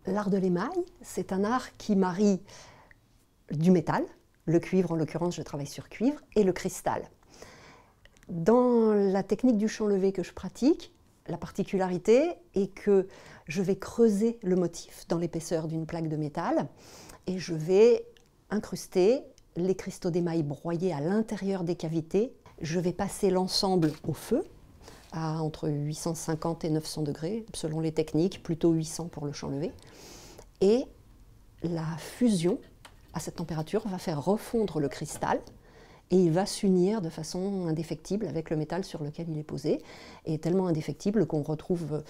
L'art de l'émail, c'est un art qui marie du métal, le cuivre en l'occurrence, je travaille sur cuivre, et le cristal. Dans la technique du champ levé que je pratique, la particularité est que je vais creuser le motif dans l'épaisseur d'une plaque de métal et je vais incruster les cristaux d'émail broyés à l'intérieur des cavités. Je vais passer l'ensemble au feu à entre 850 et 900 degrés, selon les techniques, plutôt 800 pour le champ levé. Et la fusion à cette température va faire refondre le cristal et il va s'unir de façon indéfectible avec le métal sur lequel il est posé, et tellement indéfectible qu'on retrouve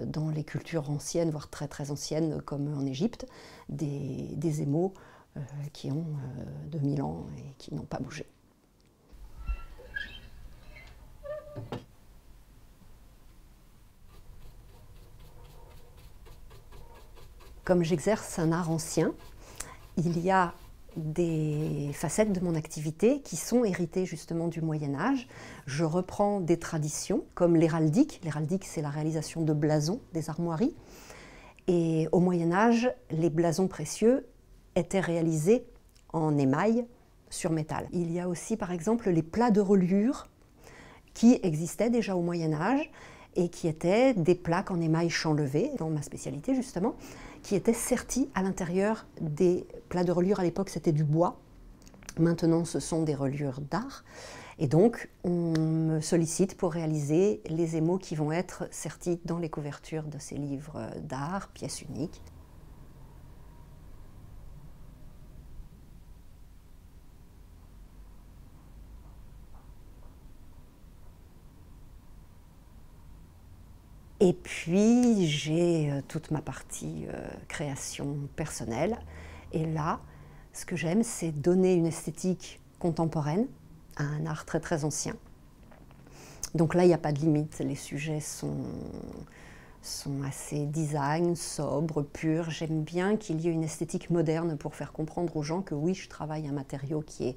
dans les cultures anciennes, voire très très anciennes, comme en Égypte, des émaux qui ont 2000 ans et qui n'ont pas bougé. Comme j'exerce un art ancien, il y a des facettes de mon activité qui sont héritées justement du Moyen-Âge. Je reprends des traditions comme l'héraldique. L'héraldique, c'est la réalisation de blasons, des armoiries. Et au Moyen-Âge, les blasons précieux étaient réalisés en émail sur métal. Il y a aussi par exemple les plats de reliure qui existaient déjà au Moyen-Âge et qui étaient des plaques en émail champ levé, dans ma spécialité justement, qui étaient serties à l'intérieur des plats de reliure. À l'époque, c'était du bois. Maintenant, ce sont des reliures d'art. Et donc, on me sollicite pour réaliser les émaux qui vont être sertis dans les couvertures de ces livres d'art, pièces uniques. Et puis, j'ai toute ma partie création personnelle. Et là, ce que j'aime, c'est donner une esthétique contemporaine à un art très très ancien. Donc là, il n'y a pas de limite. Les sujets sont assez design, sobres, purs. J'aime bien qu'il y ait une esthétique moderne pour faire comprendre aux gens que oui, je travaille un matériau qui est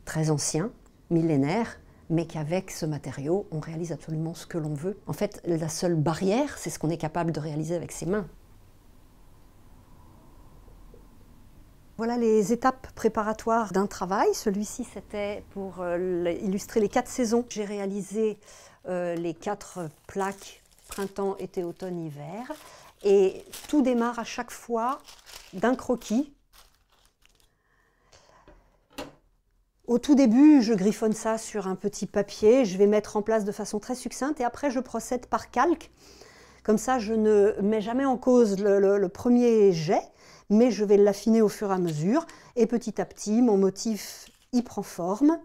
très ancien, millénaire, mais qu'avec ce matériau, on réalise absolument ce que l'on veut. En fait, la seule barrière, c'est ce qu'on est capable de réaliser avec ses mains. Voilà les étapes préparatoires d'un travail. Celui-ci, c'était pour illustrer les 4 saisons. J'ai réalisé les 4 plaques printemps, été, automne, hiver. Et tout démarre à chaque fois d'un croquis. Au tout début, je griffonne ça sur un petit papier, je vais mettre en place de façon très succincte et après je procède par calque. Comme ça, je ne mets jamais en cause le premier jet, mais je vais l'affiner au fur et à mesure. Et petit à petit, mon motif y prend forme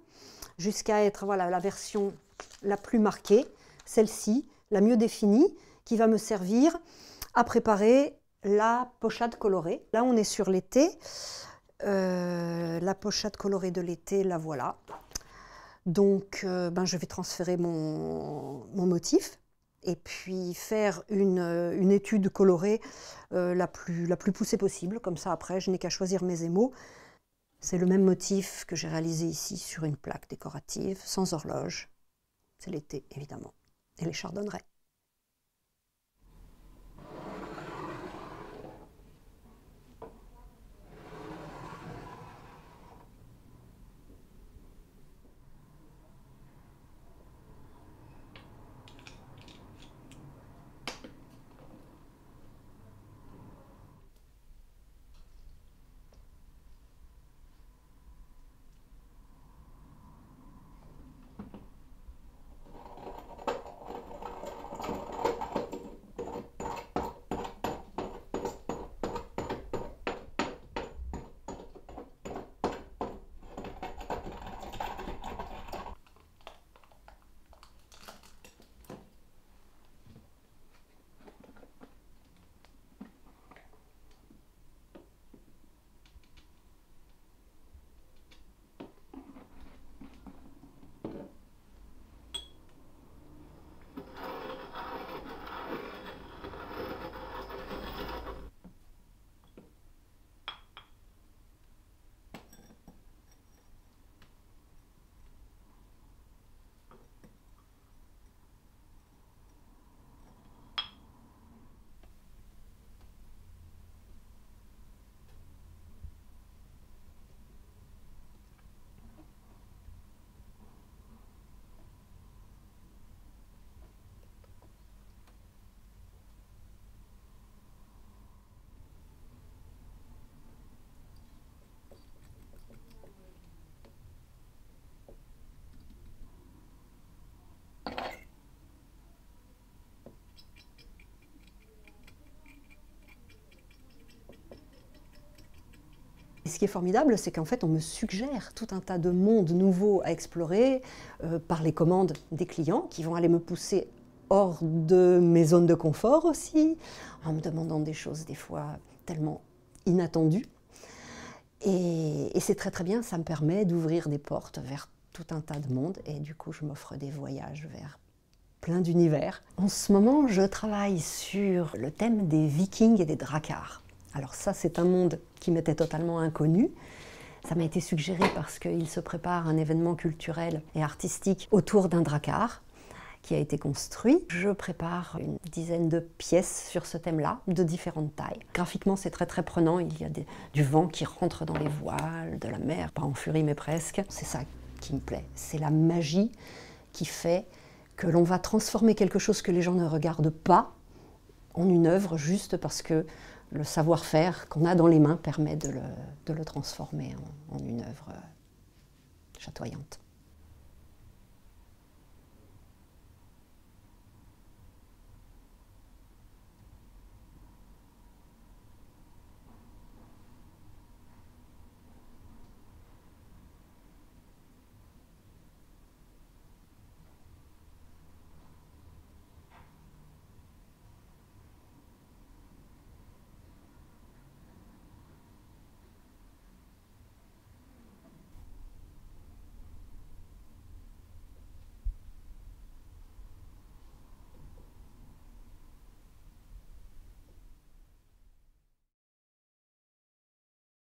jusqu'à être voilà, la version la plus marquée, celle-ci, la mieux définie, qui va me servir à préparer la pochade colorée. Là, on est sur l'été. La pochade colorée de l'été, la voilà. Donc, je vais transférer mon motif et puis faire une étude colorée la plus poussée possible. Comme ça, après, je n'ai qu'à choisir mes émaux. C'est le même motif que j'ai réalisé ici sur une plaque décorative, sans horloge. C'est l'été, évidemment. Et les chardonnerets. qui est formidable, c'est qu'en fait, on me suggère tout un tas de mondes nouveaux à explorer par les commandes des clients qui vont aller me pousser hors de mes zones de confort aussi, en me demandant des choses des fois tellement inattendues. Et c'est très très bien, ça me permet d'ouvrir des portes vers tout un tas de mondes et du coup je m'offre des voyages vers plein d'univers. En ce moment, je travaille sur le thème des Vikings et des Drakkars. Alors ça, c'est un monde qui m'était totalement inconnu. Ça m'a été suggéré parce qu'il se prépare un événement culturel et artistique autour d'un Drakkar qui a été construit. Je prépare une dizaine de pièces sur ce thème-là, de différentes tailles. Graphiquement, c'est très très prenant. Il y a du vent qui rentre dans les voiles, de la mer, pas en furie mais presque. C'est ça qui me plaît. C'est la magie qui fait que l'on va transformer quelque chose que les gens ne regardent pas en une œuvre juste parce que le savoir-faire qu'on a dans les mains permet de le transformer en une œuvre chatoyante.